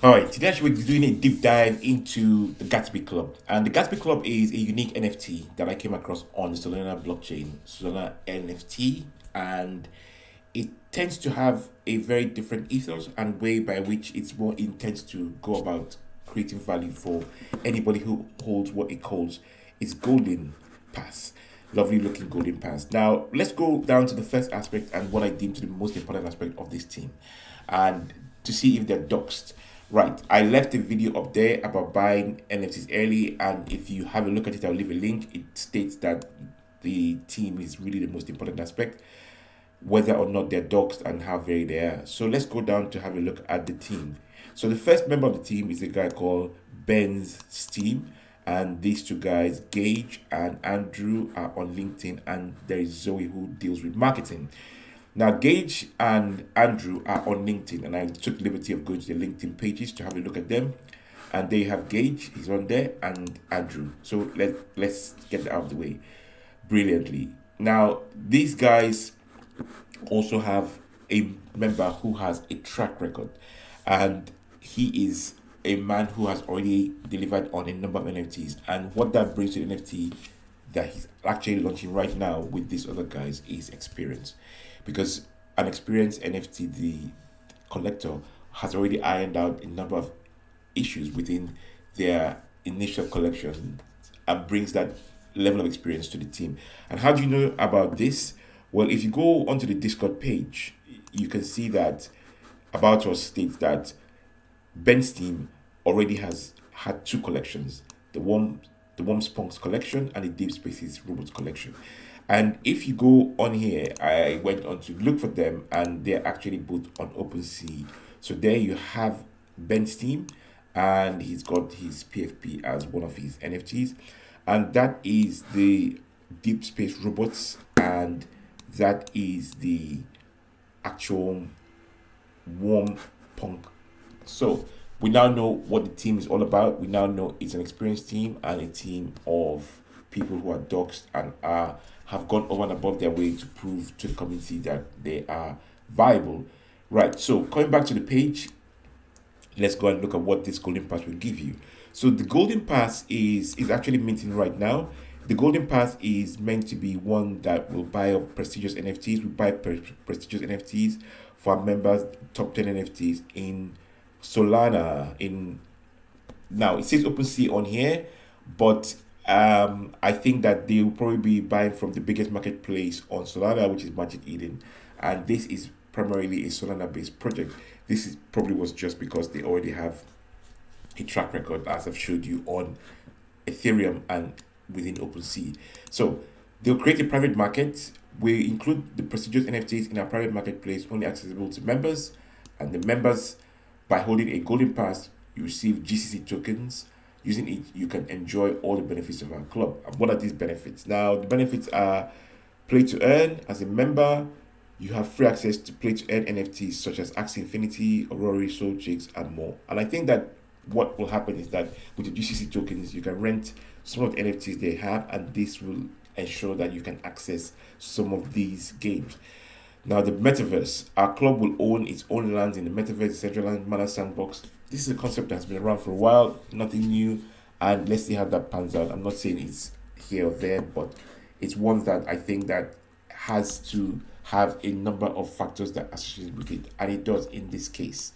All right, today actually we're doing a deep dive into the Gatsby Club. And the Gatsby Club is a unique NFT that I came across on the Solana blockchain, Solana NFT. And it tends to have a very different ethos and way by which it's more intends to go about creating value for anybody who holds what it calls its golden pass. Lovely looking golden pass. Now, let's go down to the first aspect and what I deem to be the most important aspect of this team, and to see if they're doxed. Right, I left a video up there about buying NFTs early, and if you have a look at it, I'll leave a link. It states that the team is really the most important aspect, whether or not they're doxed and how very they are. So let's go down to have a look at the team. So the first member of the team is a guy called Ben's Steam, and these two guys, Gage and Andrew, are on LinkedIn, and there is Zoe who deals with marketing. Now, Gage and Andrew are on LinkedIn, and I took the liberty of going to the LinkedIn pages to have a look at them. And they have Gage, he's on there, and Andrew. So let's get that out of the way brilliantly. Now, these guys also have a member who has a track record, and he is a man who has already delivered on a number of NFTs. And what that brings to the NFT that he's actually launching right now with these other guys is experience, because an experienced NFT, the collector, has already ironed out a number of issues within their initial collection and brings that level of experience to the team. And how do you know about this? Well, if you go onto the Discord page, you can see that About Us states that Ben's team already has had two collections, the Worm Spunks collection and the Deep Spaces Robots collection. And if you go on here, I went on to look for them, and they're actually both on OpenSea. So there you have Ben's team, and he's got his PFP as one of his NFTs. And that is the Deep Space Robots, and that is the actual Worm Punk. So we now know what the team is all about. We now know it's an experienced team and a team of people who are doxed and have gone over and above their way to prove to the community that they are viable. Right, so coming back to the page, let's go and look at what this golden pass will give you. So the golden pass is actually minting right now. The golden pass is meant to be one that will buy up prestigious NFTs. We buy prestigious NFTs for our members, top 10 NFTs in Solana. Now it says OpenSea on here, but I think that they will probably be buying from the biggest marketplace on Solana, which is Magic Eden, and this is primarily a Solana based project. This is probably was just because they already have a track record, as I've showed you, on Ethereum and within OpenSea. So they'll create a private market. We include the prestigious NFTs in our private marketplace, only accessible to members, and the members, by holding a golden pass, you receive GCC tokens. Using it, you can enjoy all the benefits of our club. And what are these benefits? Now, the benefits are play to earn. As a member, you have free access to play to earn NFTs such as Axie Infinity, Aurora, Soul Chicks, and more. And I think that what will happen is that with the GCC tokens, you can rent some of the NFTs they have, and this will ensure that you can access some of these games. Now, the metaverse. Our club will own its own lands in the metaverse, Decentraland Mana Sandbox. This is a concept that has been around for a while, nothing new, and let's see how that pans out. I'm not saying it's here or there, but it's one that I think that has to have a number of factors that associated with it, and it does in this case.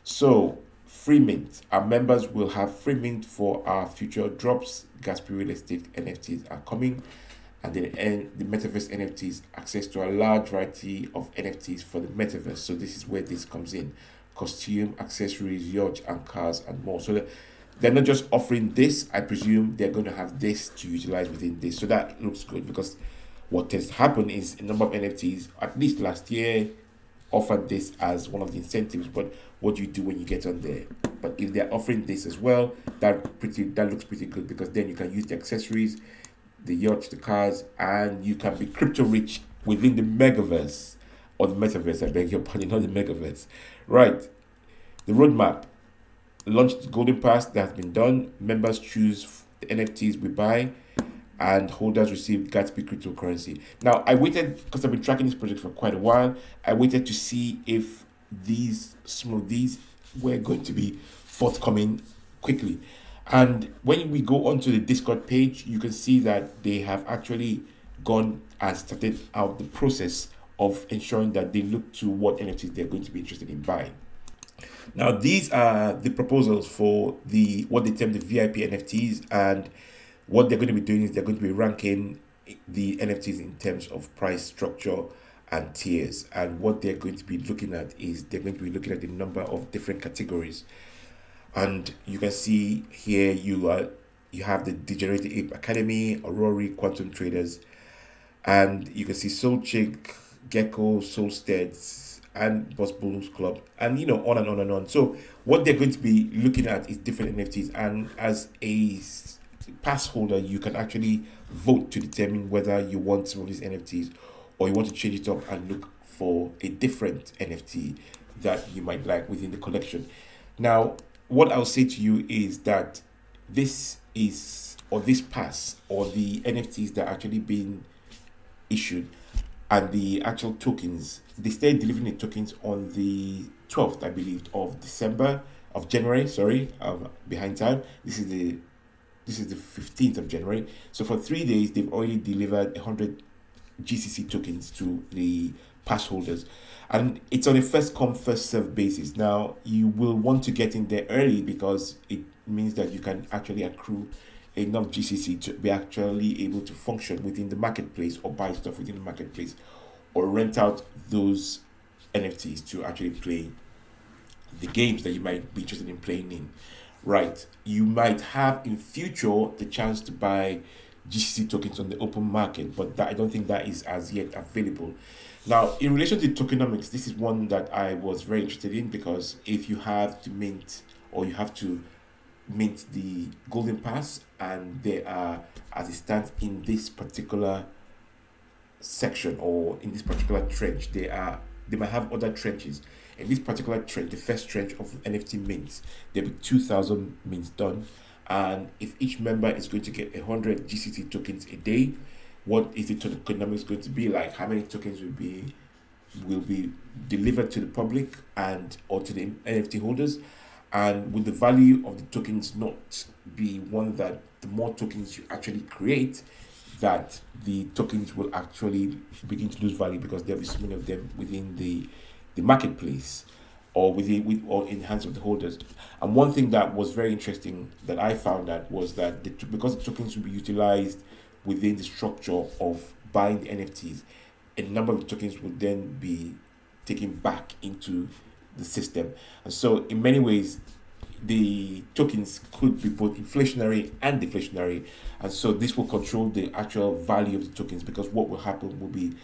So, free mint. Our members will have free mint for our future drops. Gatsby Real Estate NFTs are coming. And then the metaverse NFTs, access to a large variety of NFTs for the metaverse. So this is where this comes in: costume, accessories, yacht, and cars, and more. So they're not just offering this. I presume they're going to have this to utilize within this. So that looks good, because what tends to happen is a number of NFTs, at least last year, offered this as one of the incentives. But what do you do when you get on there? But if they're offering this as well, that looks pretty good, because then you can use the accessories, the yachts, the cars, and you can be crypto rich within the megaverse, or the metaverse, I beg your pardon, not the megaverse. Right. The roadmap. Launched the golden pass that has been done. Members choose the NFTs we buy, and holders receive Gatsby cryptocurrency. Now, I waited, because I've been tracking this project for quite a while. I waited to see if some of these were going to be forthcoming quickly. And when we go onto the Discord page, you can see that they have actually gone and started out the process of ensuring that they look to what NFTs they're going to be interested in buying. Now, these are the proposals for the what they term the VIP NFTs, and what they're going to be doing is they're going to be ranking the NFTs in terms of price structure and tiers. And what they're going to be looking at is they're going to be looking at the number of different categories. And you can see here you have the Degenerate Ape Academy, Aurora, Quantum Traders, and you can see Soul Chick, Gecko, Soulstead, and Boss Bulls Club, and on and on and on. So what they're going to be looking at is different NFTs, and as a pass holder, you can actually vote to determine whether you want some of these NFTs or you want to change it up and look for a different NFT that you might like within the collection. Now, what I'll say to you is that this pass, or the NFTs that are actually being issued and the actual tokens, they started delivering the tokens on the 12th, I believe, of January. Sorry, behind time. This is the 15th of January. So for 3 days, they've already delivered 100 GCC tokens to the pass holders, and it's on a first come first serve basis. Now, you will want to get in there early because it means that you can actually accrue enough GCC to be actually able to function within the marketplace, or buy stuff within the marketplace, or rent out those NFTs to actually play the games that you might be interested in playing in. Right, you might have in future the chance to buy GCC tokens on the open market, but I don't think that is as yet available. Now, in relation to tokenomics, this is one that I was very interested in, because if you have to mint, or you have to mint the golden pass, and there are, as it stands in this particular section or in this particular trench, they might have other trenches. In this particular trench, the first trench of NFT mints, there'll be 2,000 mints done, and if each member is going to get 100 GCT tokens a day, what is the tokenomics going to be like? How many tokens will be delivered to the public or to the NFT holders? And would the value of the tokens not be one that the more tokens you actually create, that the tokens will actually begin to lose value because there'll be so many of them within the marketplace, or or in the hands of the holders? And one thing that was very interesting that I found out was that because the tokens will be utilized within the structure of buying the NFTs, a number of the tokens will then be taken back into the system. And so in many ways, the tokens could be both inflationary and deflationary. And so this will control the actual value of the tokens, because what will happen will be,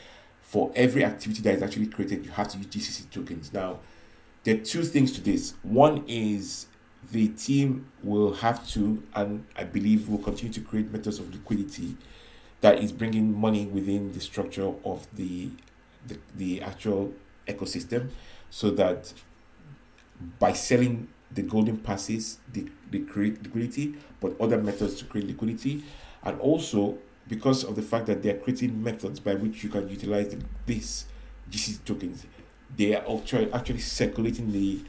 for every activity that is actually created, you have to use GCC tokens. Now, there are two things to this. One is the team will have to, and I believe will continue to create methods of liquidity that is bringing money within the structure of the actual ecosystem, so that by selling the golden passes, they create liquidity, but other methods to create liquidity. And also, because of the fact that they're creating methods by which you can utilize these GCC tokens, they are actually circulating the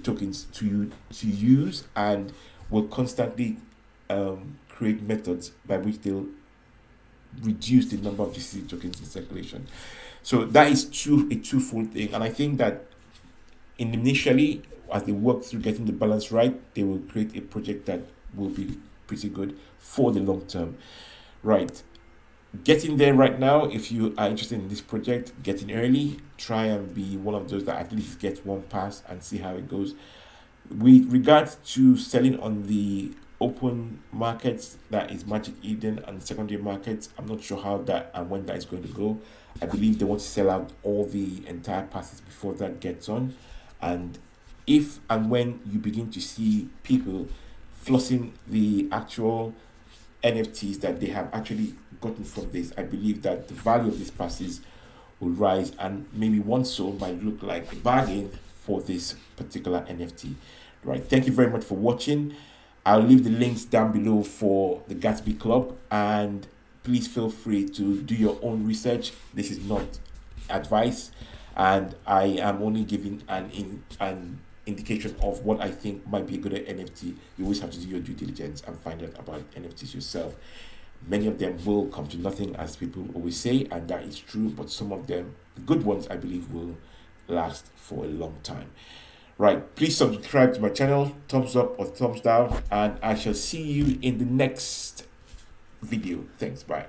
tokens to use, and will constantly create methods by which they'll reduce the number of GCC tokens in circulation. So that is a twofold thing. And I think that initially, as they work through getting the balance right, they will create a project that will be pretty good for the long term. Right. Get in there right now. If you are interested in this project, get in early. Try and be one of those that at least get one pass and see how it goes. With regards to selling on the open markets, that is Magic Eden, and secondary markets, I'm not sure how that and when that is going to go. I believe they want to sell out all the entire passes before that gets on. And if and when you begin to see people flossing the actual NFTs that they have actually gotten from this, I believe that the value of these passes will rise, and maybe one soul might look like a bargain for this particular NFT. Right. Thank you very much for watching. I'll leave the links down below for the Gatsby Club, and please feel free to do your own research. This is not advice, and I am only giving an indication of what I think might be a good NFT. You always have to do your due diligence and find out about NFTs yourself. Many of them will come to nothing, as people always say, and that is true, but some of them, the good ones, I believe, will last for a long time. Right, please subscribe to my channel, thumbs up or thumbs down, and I shall see you in the next video. Thanks, bye.